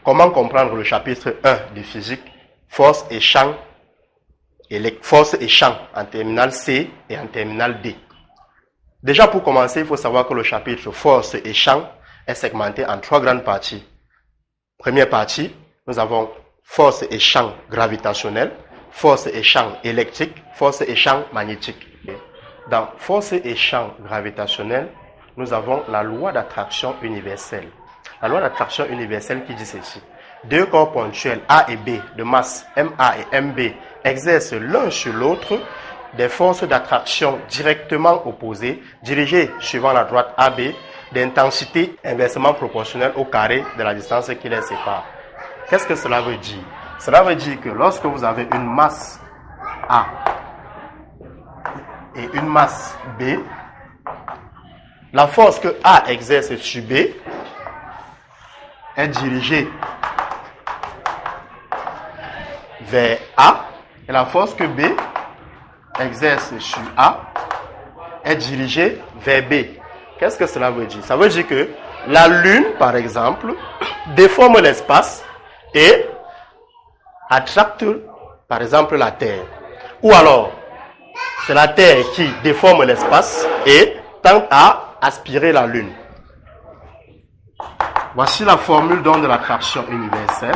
comment comprendre le chapitre 1 de physique, force et champ en terminale C et en terminale D. Déjà pour commencer, il faut savoir que le chapitre force et champ est segmenté en 3 grandes parties. Première partie, nous avons force et champ gravitationnel, force et champ électrique, force et champ magnétique. Dans force et champ gravitationnel, nous avons la loi d'attraction universelle. La loi d'attraction universelle qui dit ceci. Deux corps ponctuels A et B de masse MA et MB exercent l'un sur l'autre des forces d'attraction directement opposées, dirigées suivant la droite AB, d'intensité inversement proportionnelle au carré de la distance qui les sépare. Qu'est-ce que cela veut dire? Cela veut dire que lorsque vous avez une masse A et une masse B, la force que A exerce sur B est dirigée vers A et la force que B exerce sur A est dirigée vers B. Qu'est-ce que cela veut dire? Ça veut dire que la Lune, par exemple, déforme l'espace et attracte, par exemple, la Terre. Ou alors, c'est la Terre qui déforme l'espace et tente à aspirer la Lune. Voici la formule donc de l'attraction universelle.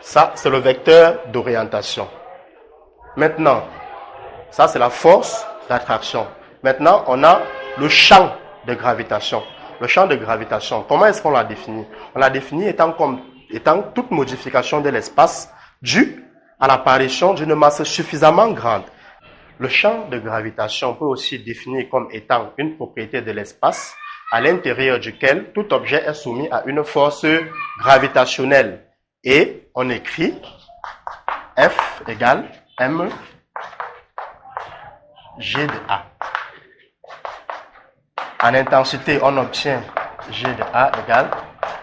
Ça, c'est le vecteur d'orientation. Maintenant, ça, c'est la force d'attraction. Maintenant, on a le champ de gravitation. Le champ de gravitation, comment est-ce qu'on l'a défini? On l'a défini étant toute modification de l'espace due à l'apparition d'une masse suffisamment grande. Le champ de gravitation peut aussi être défini comme étant une propriété de l'espace à l'intérieur duquel tout objet est soumis à une force gravitationnelle. Et on écrit F égale M G de A. En intensité, on obtient G de A égale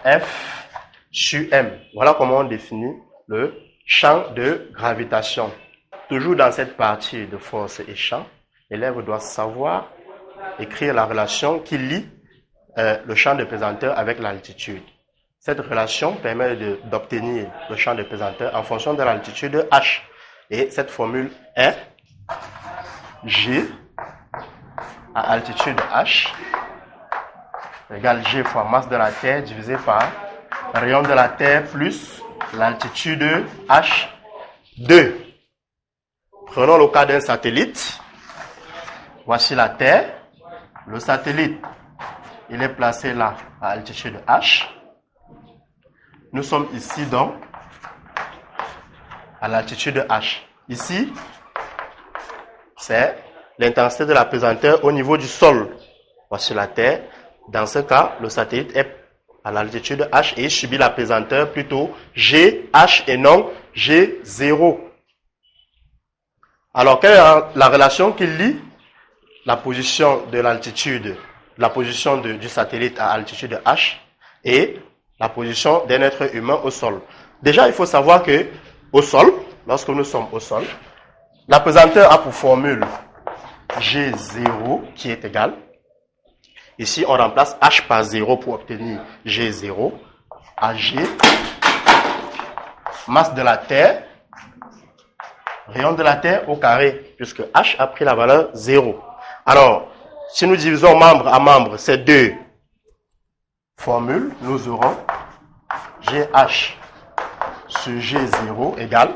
F sur M. Voilà comment on définit le champ de gravitation. Toujours dans cette partie de force et champ, l'élève doit savoir écrire la relation qui lie le champ de pesanteur avec l'altitude. Cette relation permet d'obtenir le champ de pesanteur en fonction de l'altitude H. Et cette formule est G à altitude H égale G fois masse de la Terre divisé par rayon de la Terre plus l'altitude H2. Prenons le cas d'un satellite. Voici la Terre. Le satellite, il est placé là à altitude H. Nous sommes ici donc à l'altitude H. Ici, c'est l'intensité de la pesanteur au niveau du sol. Voici la Terre. Dans ce cas, le satellite est à l'altitude H et il subit la pesanteur plutôt GH et non G0. Alors, quelle est la relation qui lie la position de l'altitude, la position du satellite à altitude H et la position d'un être humain au sol? Déjà, il faut savoir que au sol, lorsque nous sommes au sol, la pesanteur a pour formule G0 qui est égal. Ici, on remplace H par 0 pour obtenir G0 à G, masse de la Terre, rayon de la Terre au carré, puisque H a pris la valeur 0. Alors, si nous divisons membre à membre ces deux formules, nous aurons GH sur G0 égale,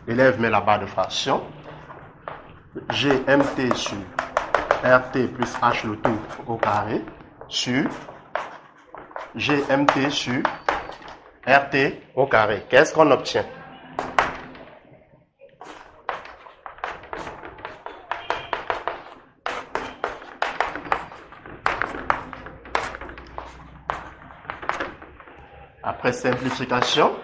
l'élève met la barre de fraction, GMT sur RT plus H le tout au carré sur GMT sur RT au carré. Qu'est-ce qu'on obtient? Après simplification,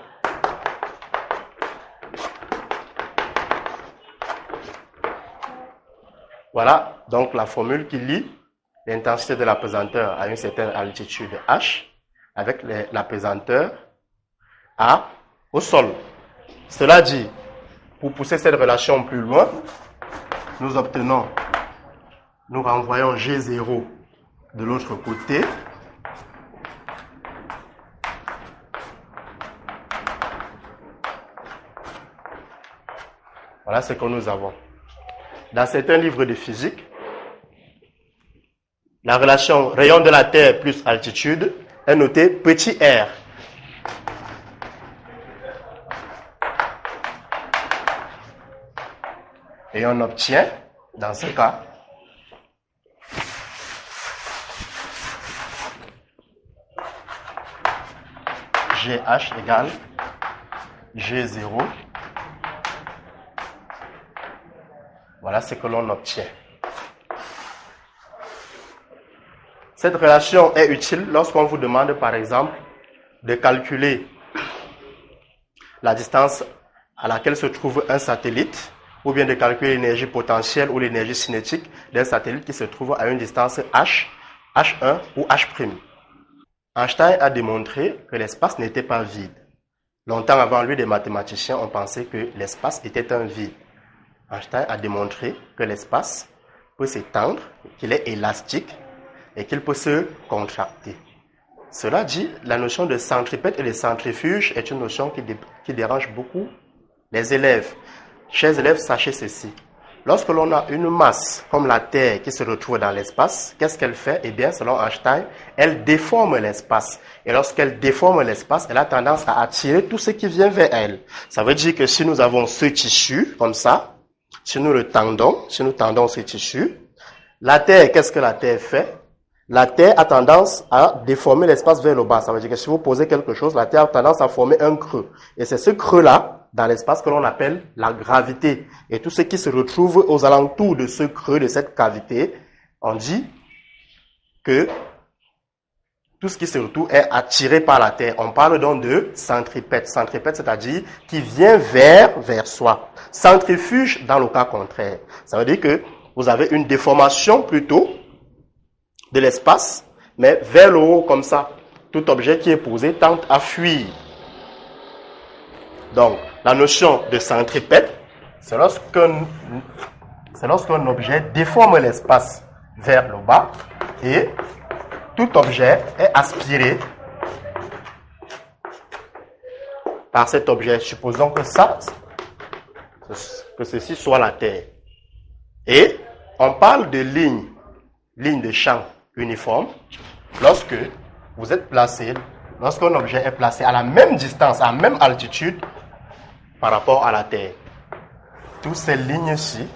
voilà donc la formule qui lie l'intensité de la pesanteur à une certaine altitude H avec la pesanteur au sol. Cela dit, pour pousser cette relation plus loin, nous renvoyons G0 de l'autre côté. Voilà ce que nous avons. Dans certains livres de physique, la relation rayon de la Terre plus altitude est notée petit r. Et on obtient, dans ce cas, GH égale G0. Voilà ce que l'on obtient. Cette relation est utile lorsqu'on vous demande, par exemple, de calculer la distance à laquelle se trouve un satellite, ou bien de calculer l'énergie potentielle ou l'énergie cinétique d'un satellite qui se trouve à une distance h, h1 ou h'. Einstein a démontré que l'espace n'était pas vide. Longtemps avant lui, des mathématiciens ont pensé que l'espace était un vide. Einstein a démontré que l'espace peut s'étendre, qu'il est élastique et qu'il peut se contracter. Cela dit, la notion de centripète et de centrifuge est une notion qui dérange beaucoup les élèves. Chers élèves, sachez ceci. Lorsque l'on a une masse comme la Terre qui se retrouve dans l'espace, qu'est-ce qu'elle fait? Eh bien, selon Einstein, elle déforme l'espace. Et lorsqu'elle déforme l'espace, elle a tendance à attirer tout ce qui vient vers elle. Ça veut dire que si nous avons ce tissu, comme ça, si nous tendons ce tissu, la Terre, qu'est-ce que la Terre fait? La Terre a tendance à déformer l'espace vers le bas. Ça veut dire que si vous posez quelque chose, la Terre a tendance à former un creux. Et c'est ce creux-là, dans l'espace, que l'on appelle la gravité. Et tout ce qui se retrouve aux alentours de ce creux, de cette cavité, on dit que tout ce qui se retrouve est attiré par la Terre. On parle donc de centripète. Centripète, c'est-à-dire qui vient vers soi. Centrifuge dans le cas contraire. Ça veut dire que vous avez une déformation plutôt de l'espace, mais vers le haut comme ça. Tout objet qui est posé tente à fuir. Donc, la notion de centripète, c'est lorsqu'un objet déforme l'espace vers le bas et tout objet est aspiré par cet objet. Supposons que ceci soit la Terre. Et on parle de ligne de champ uniforme lorsque lorsqu'un objet est placé à la même distance, à la même altitude par rapport à la Terre. Toutes ces lignes-ci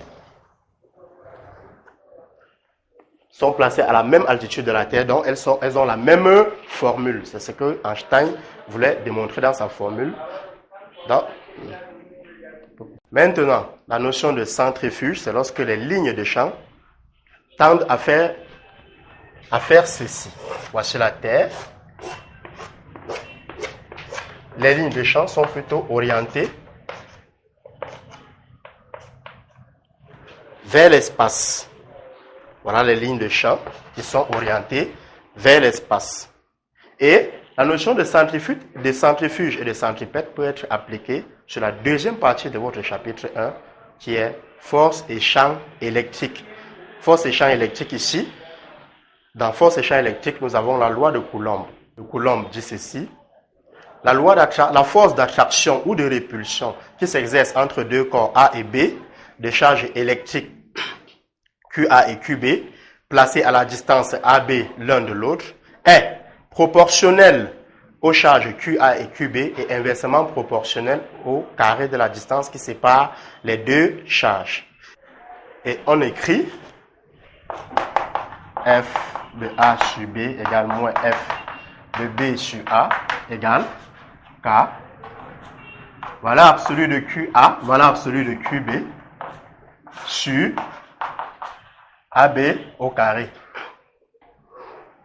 sont placées à la même altitude de la Terre, donc elles ont la même formule. C'est ce que Einstein voulait démontrer dans sa formule. Maintenant, la notion de centrifuge, c'est lorsque les lignes de champ tendent à faire ceci. Voici la Terre. Les lignes de champ sont plutôt orientées vers l'espace. Voilà les lignes de champ qui sont orientées vers l'espace. Et la notion de centrifuge et de centripète peut être appliquée sur la deuxième partie de votre chapitre 1, qui est force et champ électrique. Force et champ électrique ici. Dans force et champ électrique, nous avons la loi de Coulomb. De Coulomb dit ceci. La force d'attraction ou de répulsion qui s'exerce entre deux corps A et B, de charges électriques QA et QB, placés à la distance AB l'un de l'autre, est proportionnelle aux charges QA et QB et inversement proportionnelle au carré de la distance qui sépare les deux charges. Et on écrit F de A sur B égale moins F de B sur A égale K. Voilà absolu de QA, voilà absolu de QB sur AB au carré.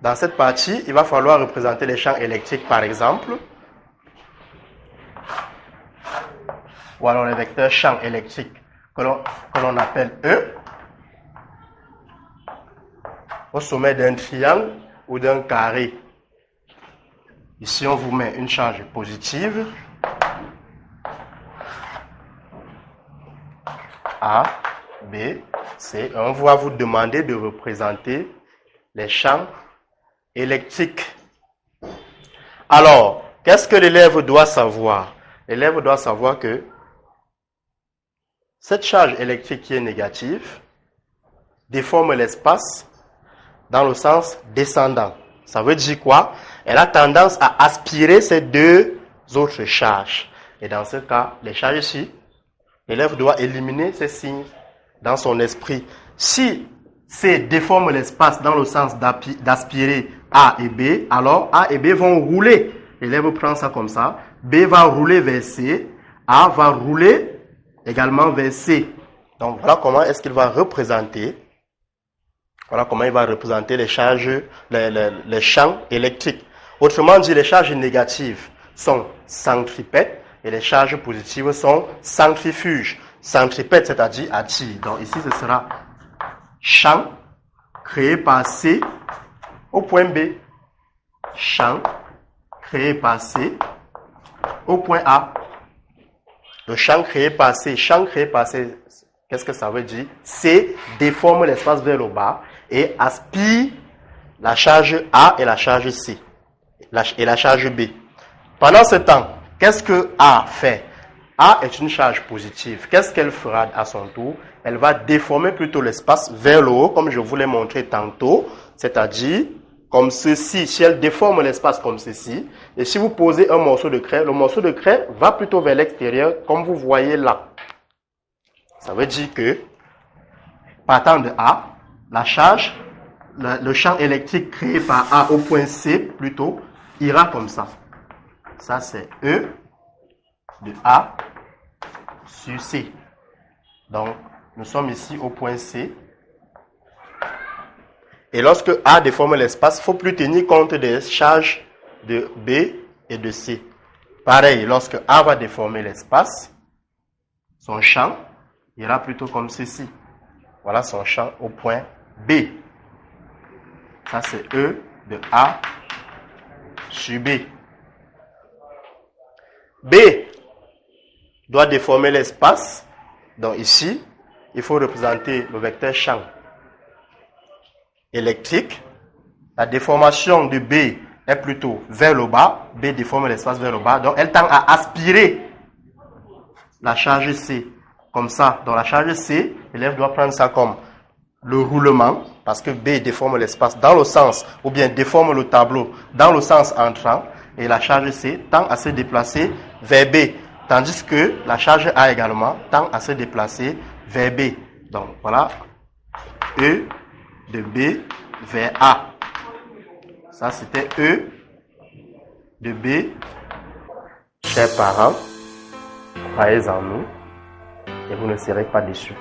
Dans cette partie, il va falloir représenter les champs électriques par exemple, ou alors les vecteurs champs électriques que l'on appelle E, au sommet d'un triangle ou d'un carré. Ici, on vous met une charge positive A, B, C. On va vous demander de représenter les champs électriques. Alors, qu'est-ce que l'élève doit savoir? L'élève doit savoir que cette charge électrique qui est négative déforme l'espace dans le sens descendant. Ça veut dire quoi? Elle a tendance à aspirer ces deux autres charges. Et dans ce cas, les charges ici, l'élève doit éliminer ces signes dans son esprit. Si C déforme l'espace dans le sens d'aspirer A et B, alors A et B vont rouler. L'élève prend ça comme ça. B va rouler vers C. A va rouler également vers C. Donc voilà comment est-ce qu'il va représenter. Voilà comment il va représenter les charges, les champs électriques. Autrement dit, les charges négatives sont centripètes et les charges positives sont centrifuges. Centripète, c'est-à-dire attire. Donc ici, ce sera champ créé par C au point B. Champ créé par C au point A. Le champ créé par C, qu'est-ce que ça veut dire? C déforme l'espace vers le bas et aspire la charge A et la charge C et la charge B. Pendant ce temps, qu'est-ce que A fait? A est une charge positive. Qu'est-ce qu'elle fera à son tour? Elle va déformer plutôt l'espace vers le haut, comme je vous l'ai montré tantôt, c'est-à-dire comme ceci. Si elle déforme l'espace comme ceci, et si vous posez un morceau de craie, le morceau de craie va plutôt vers l'extérieur, comme vous voyez là. Ça veut dire que, partant de A, la charge, le champ électrique créé par A au point C, plutôt, ira comme ça. Ça, c'est E de A sur C. Donc, nous sommes ici au point C. Et lorsque A déforme l'espace, il ne faut plus tenir compte des charges de B et de C. Pareil, lorsque A va déformer l'espace, son champ ira plutôt comme ceci. Voilà son champ au point B. Ça, c'est E de A sur B. B doit déformer l'espace. Donc ici, il faut représenter le vecteur champ électrique. La déformation de B est plutôt vers le bas. B déforme l'espace vers le bas. Donc elle tend à aspirer la charge C. Comme ça, dans la charge C, l'élève doit prendre ça comme le roulement, parce que B déforme l'espace dans le sens, ou bien déforme le tableau dans le sens entrant, et la charge C tend à se déplacer vers B, tandis que la charge A également tend à se déplacer vers B. Donc voilà, E de B vers A. Ça c'était E de B. Chers parents, croyez en nous et vous ne serez pas déçus.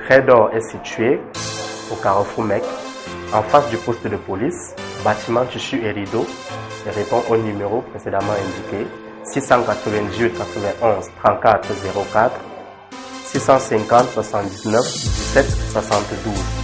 Redor est situé au carrefour Mec, en face du poste de police, bâtiment tissu et rideau, et répond au numéro précédemment indiqué 698 91 34 04 650 79 17 72.